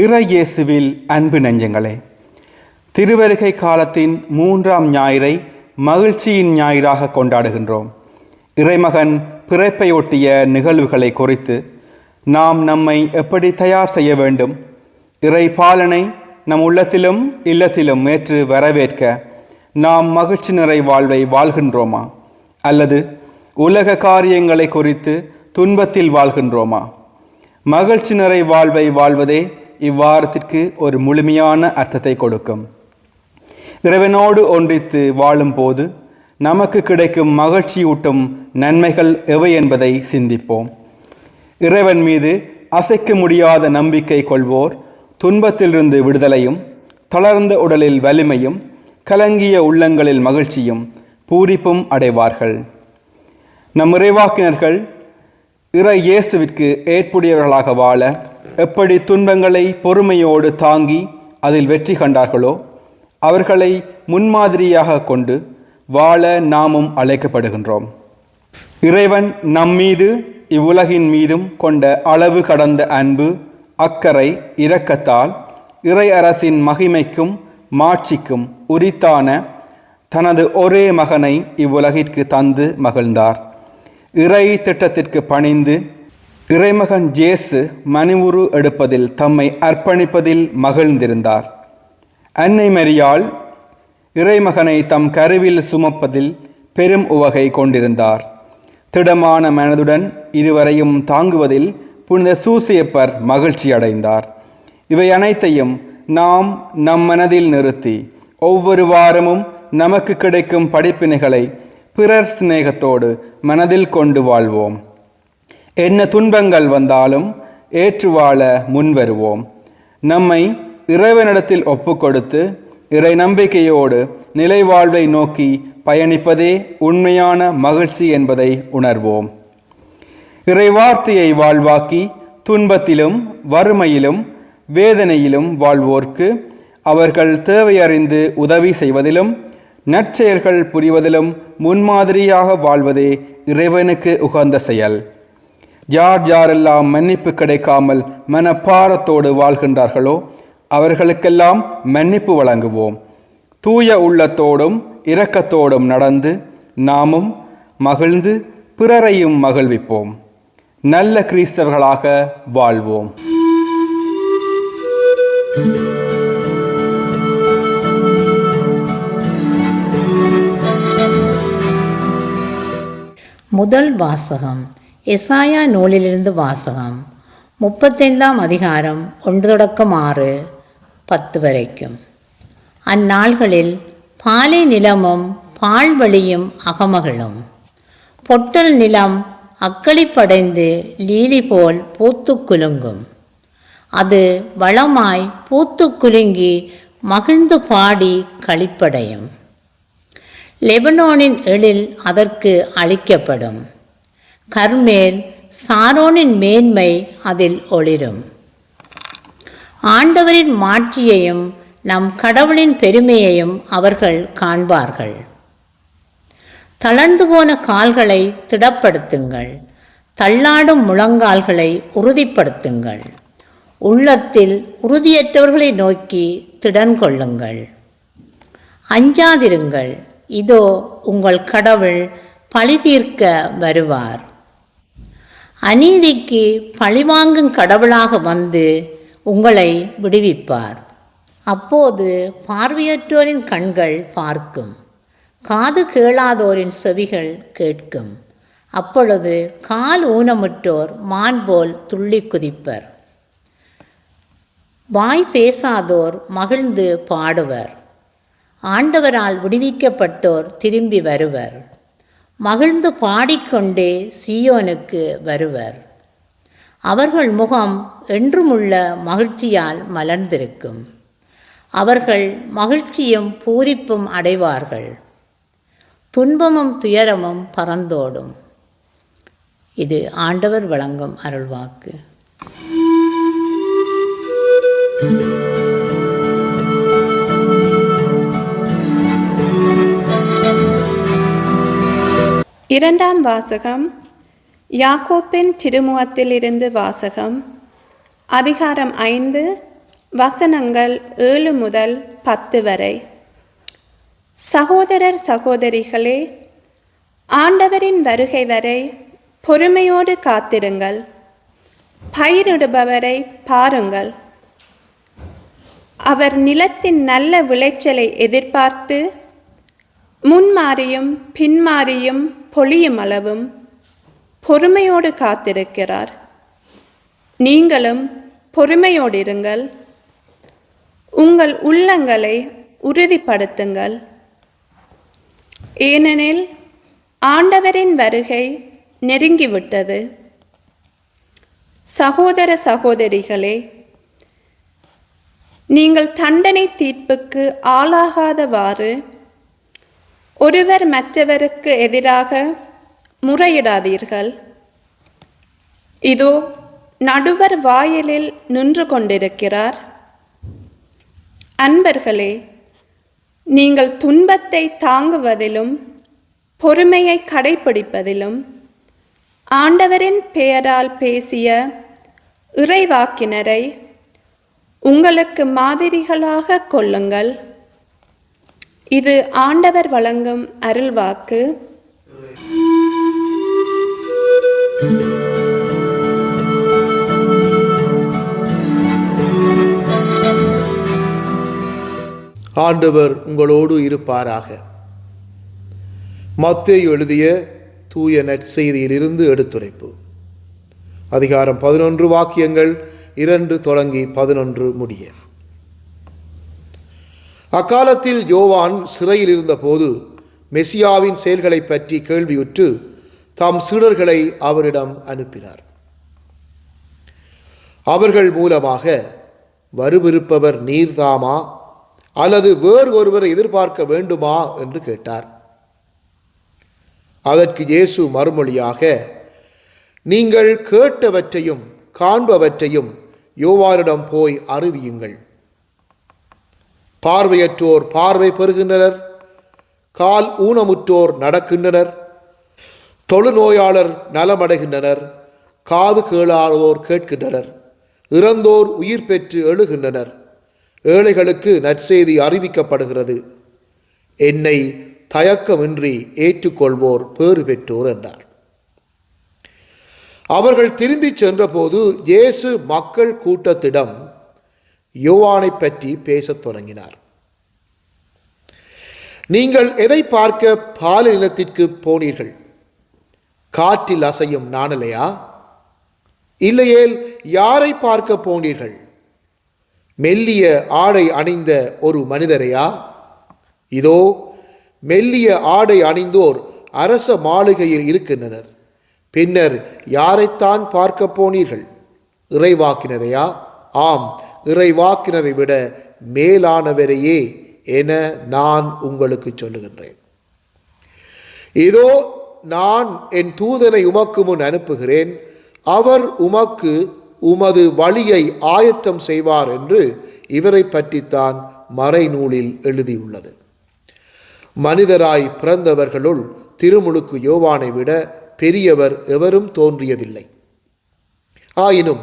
இறையேசுவில் அன்பு நெஞ்சங்களே, திருவருகை காலத்தின் 3ஆம் ஞாயிறை மகிழ்ச்சியின் ஞாயிறாக கொண்டாடுகின்றோம். இறைமகன் பிறப்பையொட்டிய நிகழ்வுகளை குறித்து நாம் நம்மை எப்படி தயார் செய்ய வேண்டும், இறை பாலனை நம் உள்ளத்திலும் இல்லத்திலும் ஏற்று வரவேற்க நாம் மகிழ்ச்சி நிறை வாழ்வை வாழ்கின்றோமா, அல்லது உலக காரியங்களை குறித்து துன்பத்தில் வாழ்கின்றோமா? மகிழ்ச்சி நிறை வாழ்வை வாழ்வதே இவ்வாரத்திற்கு ஒரு முழுமையான அர்த்தத்தை கொடுக்கும். இறைவனோடு ஒன்றித்து வாழும்போது நமக்கு கிடைக்கும் மகிழ்ச்சியூட்டும் நன்மைகள் எவை என்பதை சிந்திப்போம். இறைவன் மீது அசைக்க முடியாத நம்பிக்கை கொள்வோர் துன்பத்திலிருந்து விடுதலையும், தளர்ந்த உடலில் வலிமையும், கலங்கிய உள்ளங்களில் மகிழ்ச்சியும் பூரிப்பும் அடைவார்கள். நம் இறைவாக்கினர்கள் இறை இயேசுவிற்கு ஏற்புடையவர்களாக வாழ எப்படி துன்பங்களை பொறுமையோடு தாங்கி அதில் வெற்றி கண்டார்களோ, அவர்களை முன்மாதிரியாக கொண்டு வாழ நாமும் அழைக்கப்படுகின்றோம். இறைவன் நம்மீது இவ்வுலகின் மீதும் கொண்ட அளவு கடந்த அன்பு, அக்கறை, இரக்கத்தால் இறை அரசின் மகிமைக்கும் மாட்சிக்கும் உரித்தான தனது ஒரே மகனை இவ்வுலகிற்கு தந்து மகிழ்ந்தார். இறை திட்டத்திற்கு பணிந்து இறைமகன் இயேசு மனிவுரு எடுப்பதில் தம்மை அர்ப்பணிப்பதில் மகிழ்ந்திருந்தார். அன்னை மரியாள் இறைமகனை தம் கருவில் சுமப்பதில் பெரும் உவகை கொண்டிருந்தார். திடமான மனதுடன் இருவரையும் தாங்குவதில் புனித சூசியப்பர் மகிழ்ச்சி அடைந்தார். இவை அனைத்தையும் நாம் நம் மனதில் நிறுத்தி ஒவ்வொரு வாரமும் நமக்கு கிடைக்கும் படிப்பினைகளை பிறர் சிநேகத்தோடு மனதில் கொண்டு வாழ்வோம். என்ன துன்பங்கள் வந்தாலும் ஏற்று வாழ முன்வருவோம். நம்மை இறைவனிடத்தில் ஒப்புக்கொடுத்து இறை நம்பிக்கையோடு நிலை வாழ்வை நோக்கி பயணிப்பதே உண்மையான மகிழ்ச்சி என்பதை உணர்வோம். இறை வார்த்தையை வாழ்வாக்கி துன்பத்திலும் வறுமையிலும் வேதனையிலும் வாழ்வோர்க்கு அவர்கள் தேவையறிந்து உதவி செய்வதிலும் நற்செயல்கள் புரிவதிலும் முன்மாதிரியாக வாழ்வதே இறைவனுக்கு உகந்த செயல். யார் யாரெல்லாம் மன்னிப்பு கிடைக்காமல் மனப்பாரத்தோடு வாழ்கின்றார்களோ அவர்களுக்கெல்லாம் மன்னிப்பு வழங்குவோம். தூய உள்ளத்தோடும் இரக்கத்தோடும் நடந்து நாமும் மகிழ்ந்து பிறரையும் மகிழ்விப்போம். நல்ல கிறிஸ்தவர்களாக வாழ்வோம். முதல் வாசகம் எசாயா நூலிலிருந்து வாசகம். 35ஆம் அதிகாரம் 1-6 வரைக்கும். அந்நாள்களில் பாலை நிலமும் பால்வழியும் அகமகளும், பொட்டல் நிலம் அக்களிப்படைந்து லீலி போல் பூத்து குலுங்கும். அது வளமாய் பூத்து குலுங்கி மகிழ்ந்து பாடி களிப்படையும். லெபனோனின் எழில் அதற்கு அளிக்கப்படும். கர்மேல் சாரோனின் மேன்மை அதில் ஒளிரும். ஆண்டவரின் மாட்சியையும் நம் கடவுளின் பெருமையையும் அவர்கள் காண்பார்கள். தளர்ந்து போன கால்களை திடப்படுத்துங்கள், தள்ளாடும் முழங்கால்களை உறுதிப்படுத்துங்கள். உள்ளத்தில் உறுதியற்றவர்களை நோக்கி திடன் கொள்ளுங்கள். அஞ்சாதிருங்கள், இதோ உங்கள் கடவுள் பழி தீர்க்க வருவார். அநீதிக்கு பழிவாங்கும் கடவுளாக வந்து உங்களை விடுவிப்பார். அப்போது பார்வையற்றோரின் கண்கள் பார்க்கும், காது கேளாதோரின் செவிகள் கேட்கும். அப்பொழுது கால் ஊனமுற்றோர் மான் போல் துள்ளி குதிப்பர். வாய் பேசாதோர் மகிழ்ந்து பாடுவர். ஆண்டவரால் விடுவிக்கப்பட்டோர் திரும்பி வருவர். மகிழ்ந்து பாடிக்கொண்டே சீயோனுக்கு வருவர். அவர்கள் முகம் என்றுமுள்ள மகிழ்ச்சியால் மலர்ந்திருக்கும். அவர்கள் மகிழ்ச்சியும் பூரிப்பும் அடைவார்கள். துன்பமும் துயரமும் பறந்தோடும். இது ஆண்டவர் வழங்கும் அருள்வாக்கு. இரண்டாம் வாசகம். யாக்கோப்பின் திருமுகத்திலிருந்து வாசகம். அதிகாரம் 5 வசனங்கள் 7 முதல் 10 வரை. சகோதரர் சகோதரிகளே, ஆண்டவரின் வருகை வரை பொறுமையோடு காத்திருங்கள். பயிரிடுபவரை பாருங்கள். அவர் நிலத்தின் நல்ல விளைச்சலை எதிர்பார்த்து முன்மாறியும் பின்மாறியும் பொழியும் அளவும் பொறுமையோடு காத்திருக்கிறார். நீங்களும் பொறுமையோடு இருங்கள். உங்கள் உள்ளங்களை உறுதிப்படுத்துங்கள். ஏனெனில் ஆண்டவரின் வருகை நெருங்கிவிட்டது. சகோதர சகோதரிகளே, நீங்கள் தண்டனை தீர்ப்புக்கு ஆளாகாதவாறு ஒருவர் மற்றவருக்கு எதிராக முறையிடாதீர்கள். இதோ நடுவர் வாயிலில் நின்று கொண்டிருக்கிறார். அன்பர்களே, நீங்கள் துன்பத்தை தாங்குவதிலும் பொறுமையை கடைப்பிடிப்பதிலும் ஆண்டவரின் பெயரால் பேசிய இறைவாக்கினரை உங்களுக்கு மாதிரிகளாக கொள்ளுங்கள். இது ஆண்டவர் வழங்கும் அருள்வாக்கு. ஆண்டவர் உங்களோடு இருப்பாராக. மத்தேயு எழுதிய தூய நற்செய்தியிலிருந்து எடுத்துரைப்பு. அதிகாரம் 11, வாக்கியங்கள் 2 தொடங்கி 11 முடிய. அக்காலத்தில் யோவான் சிறையில் இருந்தபோது மெசியாவின் செயல்களை பற்றி கேள்வியுற்று தம் சீடர்களை அவரிடம் அனுப்பினார். அவர்கள் மூலமாக, வருவிருப்பவர் நீர்தாமா அல்லது வேறு ஒருவரை எதிர்பார்க்க வேண்டுமா என்று கேட்டார். அதற்கு இயேசு மறுமொழியாக, நீங்கள் கேட்டவற்றையும் காண்பவற்றையும் யோவானிடம் போய் அறிவியுங்கள். பார்வையற்றோர் பார்வை பெறுகின்றனர், கால் ஊனமுற்றோர் நடக்கின்றனர், தொழுநோயாளர் நலமடைகின்றனர், காது கேளாதோர் கேட்கின்றனர், இறந்தோர் உயிர் பெற்று எழுகின்றனர், ஏழைகளுக்கு நற்செய்தி அறிவிக்கப்படுகிறது. என்னை தயக்கமின்றி ஏற்றுக்கொள்வோர் பேறு பெற்றோர் என்றார். அவர்கள் திரும்பிச் சென்றபோது இயேசு மக்கள் கூட்டத்திடம் யோவானை பற்றி பேசத் தொடங்கினார். நீங்கள் எதை பார்க்க பாலை நிலத்திற்கு போனீர்கள்? காற்றில் அசையும் நாணலையா? இல்லையேல் யாரை பார்க்க போனீர்கள்? மெல்லிய ஆடை அணிந்த ஒரு மனிதரையா? இதோ மெல்லிய ஆடை அணிந்தோர் அரச மாளிகையில் இருக்கின்றனர். பின்னர் யாரைத்தான் பார்க்க போனீர்கள்? இறைவாக்கினரையா? ஆம், இறைவாக்கினரை விட மேலானவரையே என நான் உங்களுக்கு சொல்லுகின்றேன். இதோ நான் என் தூதனை உமக்கு முன் அனுப்புகிறேன். அவர் உமக்கு உமது வழியை ஆயத்தம் செய்வார் என்று இவரை பற்றித்தான் மறைநூலில் எழுதியுள்ளது. மனிதராய் பிறந்தவர்களுள் திருமுழுக்கு யோவானை விட பெரியவர் எவரும் தோன்றியதில்லை. ஆயினும்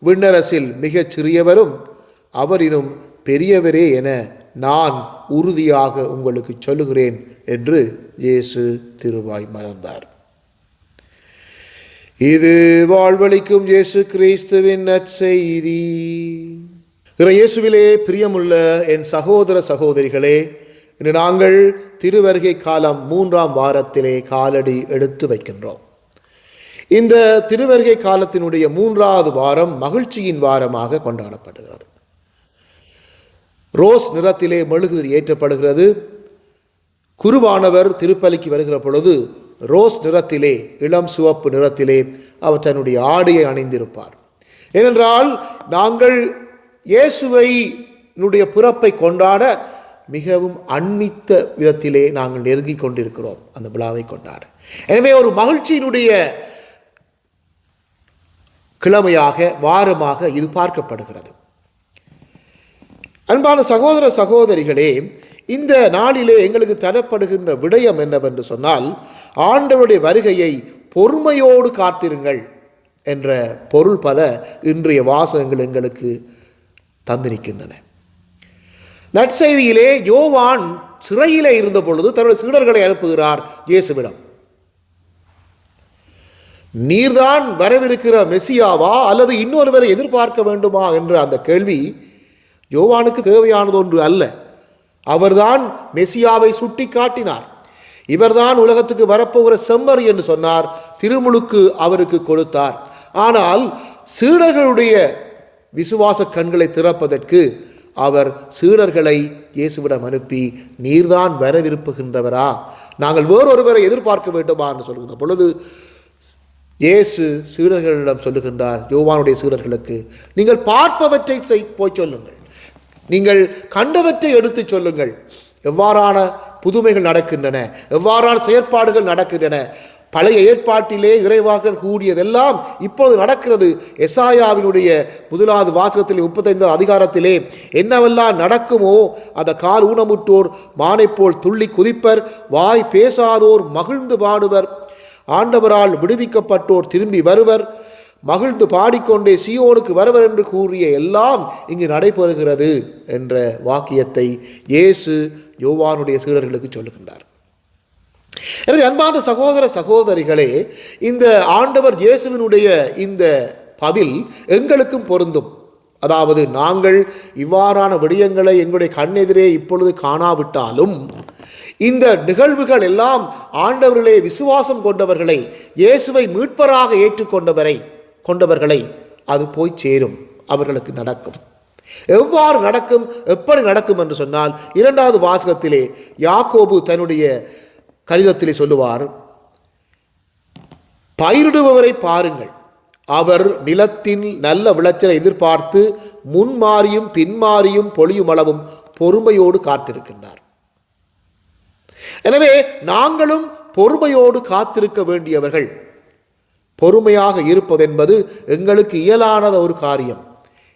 விண்ணரசில் மிகச் சிறியவரும் அவரினும் பெரியவரே என நான் உறுதியாக உங்களுக்கு சொல்லுகிறேன் என்று இயேசு திருவாய் மலர்ந்தார். இது வாழ்வளிக்கும் இயேசு கிறிஸ்துவின் நற்செய்தி. இயேசுவிலே பிரியமுள்ள என் சகோதர சகோதரிகளே, இன்று நாங்கள் திருவருகை காலம் 3ஆம் வாரத்திலே காலடி எடுத்து வைக்கின்றோம். இந்த திருவருகை காலத்தினுடைய 3வது வாரம் மகிழ்ச்சியின் வாரமாக கொண்டாடப்படுகிறது. ரோஸ் நிறத்திலே மெழுகுதிரி ஏற்றப்படுகிறது. குருவானவர் திருப்பலிக்கு வருகிற பொழுது ரோஸ் நிறத்திலே, இளம் சிவப்பு நிறத்திலே அவர் தன்னுடைய ஆடையை அணிந்திருப்பார். ஏனென்றால் நாங்கள் இயேசுவை பிறப்பை கொண்டாட மிகவும் அண்மித்த விதத்திலே நாங்கள் நெருங்கி கொண்டிருக்கிறோம் அந்த விழாவை கொண்டாட. எனவே ஒரு மகிழ்ச்சியினுடைய கிழமையாக, வாரமாக இது பார்க்கப்படுகிறது. அன்பான சகோதர சகோதரிகளே, இந்த நாளிலே எங்களுக்கு தரப்படுகின்ற விடயம் என்னவென்று சொன்னால், ஆண்டவருடைய வருகையை பொறுமையோடு காத்திருங்கள் என்ற பொருள் பல இன்றைய வாசகங்கள் எங்களுக்கு தந்திருக்கின்றன. நற்செய்தியிலே யோவான் சிறையிலே இருந்த பொழுது தன்னுடைய சீடர்களை அனுப்புகிறார் இயேசுவிடம். நீர்தான் வரவிருக்கிற மெசியாவா அல்லது இன்னொருவரை எதிர்பார்க்க வேண்டுமா என்ற அந்த கேள்வி யோவானுக்கு தேவையானது ஒன்று அல்ல. அவர்தான் மெசியாவை சுட்டி காட்டினார். இவர்தான் உலகத்துக்கு வரப்போகிற செம்மறி என்று சொன்னார். திருமுழுக்கு அவருக்கு கொடுத்தார். ஆனால் சீடர்களுடைய விசுவாச கண்களை திறப்பதற்கு அவர் சீடர்களை இயேசுவிடம் அனுப்பி, நீர்தான் வரவிருப்புகின்றவரா, நாங்கள் வேறொருவரை எதிர்பார்க்க வேண்டுமா என்று சொல்கின்ற பொழுது இயேசு சீடர்களிடம் சொல்லுகின்றார், யோவானுடைய சீடர்களுக்கு, நீங்கள் பார்ப்பவற்றை போய் சொல்லுங்கள், நீங்கள் கண்டவற்றை எடுத்து சொல்லுங்கள். எவ்வாறான புதுமைகள் நடக்கின்றன, எவ்வாறான செயற்பாடுகள் நடக்கின்றன. பழைய ஏற்பாட்டிலே இறைவாக்கர் கூடியதெல்லாம் இப்பொழுது நடக்கிறது. எசாயாவினுடைய 1வது வாசகத்திலே 35 அதிகாரத்திலே என்னவெல்லாம் நடக்குமோ, அந்த கால் ஊனமுற்றோர் மானை போல் துள்ளி குதிப்பர், வாய் பேசாதோர் மகிழ்ந்து பாடுவர், ஆண்டவரால் விடுவிக்கப்பட்டோர் திரும்பி வருவர், மகிழ்ந்து பாடிக்கொண்டே சீயோனுக்கு வருவர் என்று கூறிய எல்லாம் இங்கு நடைபெறுகிறது என்ற வாக்கியத்தை இயேசு யோவானுடைய சீடர்களுக்கு சொல்லுகின்றார். எனவே அன்பார்ந்த சகோதர சகோதரிகளே, இந்த ஆண்டவர் இயேசுவினுடைய இந்த பதில் எங்களுக்கும் பொருந்தும். அதாவது நாங்கள் இவ்வாறான விடயங்களை எங்களுடைய கண்ணெதிரே இப்பொழுது காணாவிட்டாலும் இந்த நிகழ்வுகள் எல்லாம் ஆண்டவர்களே விசுவாசம் கொண்டவர்களை, இயேசுவை மீட்பராக கொண்டவர்களை அது போய் சேரும், அவர்களுக்கு நடக்கும். எவ்வாறு நடக்கும், எப்படி நடக்கும் என்று சொன்னால் 2வது வாசகத்திலே யாக்கோபு தன்னுடைய கடிதத்திலே சொல்லுவார், பயிரிடுபவரை பாருங்கள், அவர் நிலத்தின் நல்ல விளைச்சலை எதிர்பார்த்து முன்மாறியும் பின்மாறியும் பொழியும் அளவும் பொறுமையோடு காத்திருக்கின்றார். எனவே நாங்களும் பொறுமையோடு காத்திருக்க வேண்டியவர்கள். பொறுமையாக இருப்பதென்பது எங்களுக்கு இயலானத ஒரு காரியம்.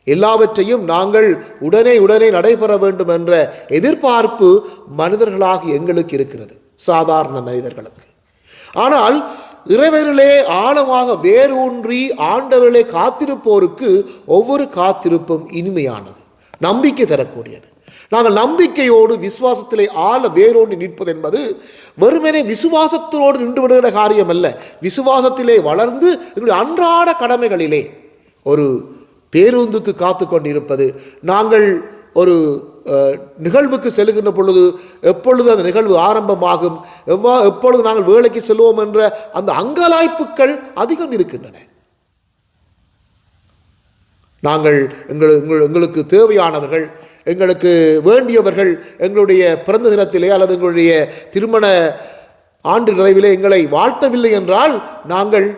எல்லாவற்றையும் நாங்கள் உடனே நடைபெற வேண்டும் என்ற எதிர்பார்ப்பு மனிதர்களாக எங்களுக்கு இருக்கிறது, சாதாரண மனிதர்களுக்கு. ஆனால் இறைவனிலே ஆழமாக வேரூன்றி ஆண்டவரிலே காத்திருப்போருக்கு ஒவ்வொரு காத்திருப்பும் இனிமையானது, நம்பிக்கை தரக்கூடியது. நாங்கள் நம்பிக்கையோடு விசுவாசத்திலே ஆழ வேரோடு நிற்பது என்பது வெறுமனே விசுவாசத்தோடு நின்று விடுகிற காரியம் அல்ல. விசுவாசத்திலே வளர்ந்து எங்களுடைய அன்றாட கடமைகளிலே ஒரு பேருந்துக்கு காத்து கொண்டிருப்பது, நாங்கள் ஒரு நிகழ்வுக்கு செல்கின்ற பொழுது எப்பொழுது அந்த நிகழ்வு ஆரம்பமாகும், எப்பொழுது நாங்கள் வேலைக்கு செல்வோம் என்ற அந்த அங்கலாய்ப்புகள் அதிகம் இருக்கின்றன. நாங்கள் எங்களுக்கு தேவையானவர்கள், எங்களுக்கு வேண்டியவர்கள் எங்களுடைய பிறந்த தினத்திலே அல்லது எங்களுடைய திருமண ஆண்டு நிறைவிலே எங்களை வாழ்த்தவில்லை என்றால் நாங்கள்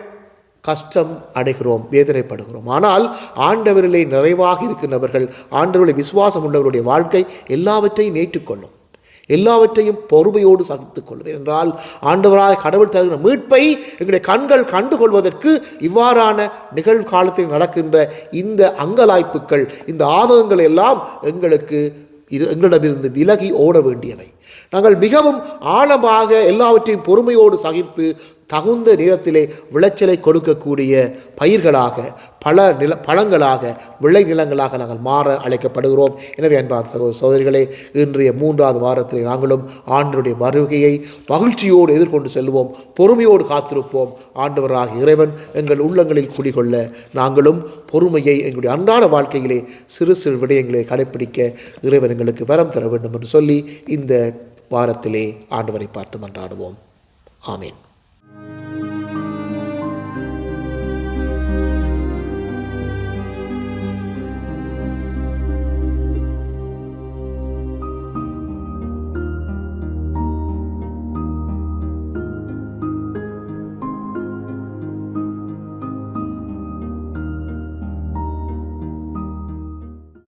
கஷ்டம் அடைகிறோம், வேதனைப்படுகிறோம். ஆனால் ஆண்டவரிலே நிறைவாக இருக்கின்றவர்கள், ஆண்டவரிலே விசுவாசம் உள்ளவருடைய வாழ்க்கை எல்லாவற்றையும் ஏற்றுக்கொள்ளும், எல்லாவற்றையும் பொறுமையோடு சகித்துக் கொள்ளும். என்றால் ஆண்டவராக கடவுள் தருகிற மீட்பை எங்களுடைய கண்கள் கண்டுகொள்வதற்கு இவ்வாறான நிகழ்காலத்தில் நடக்கின்ற இந்த அங்கலாய்ப்புகள், இந்த ஆதகங்கள் எல்லாம் எங்களிடமிருந்து விலகி ஓட வேண்டியவை. நாங்கள் மிகவும் ஆழமாக எல்லாவற்றையும் பொறுமையோடு சகித்து தகுந்த நேரத்திலே விளைச்சலை கொடுக்கக்கூடிய பயிர்களாக, பழங்களாக, விளை நிலங்களாக நாங்கள் மாற அழைக்கப்படுகிறோம். எனவே அன்பான சகோதரிகளே, இன்றைய 3வது வாரத்திலே நாங்களும் ஆண்டவருடைய வருகையை மகிழ்ச்சியோடு எதிர்கொண்டு செல்வோம், பொறுமையோடு காத்திருப்போம். ஆண்டவராக இறைவன் எங்கள் உள்ளங்களில் குடிகொள்ள நாங்களும் பொறுமையை எங்களுடைய அன்றாட வாழ்க்கையிலே சிறு சிறு விடயங்களை கடைப்பிடிக்க இறைவன் எங்களுக்கு வரம் தர வேண்டும் என்று சொல்லி இந்த வாரத்திலே ஆண்டவரை பார்த்து மன்றாடுவோம். ஆமீன்.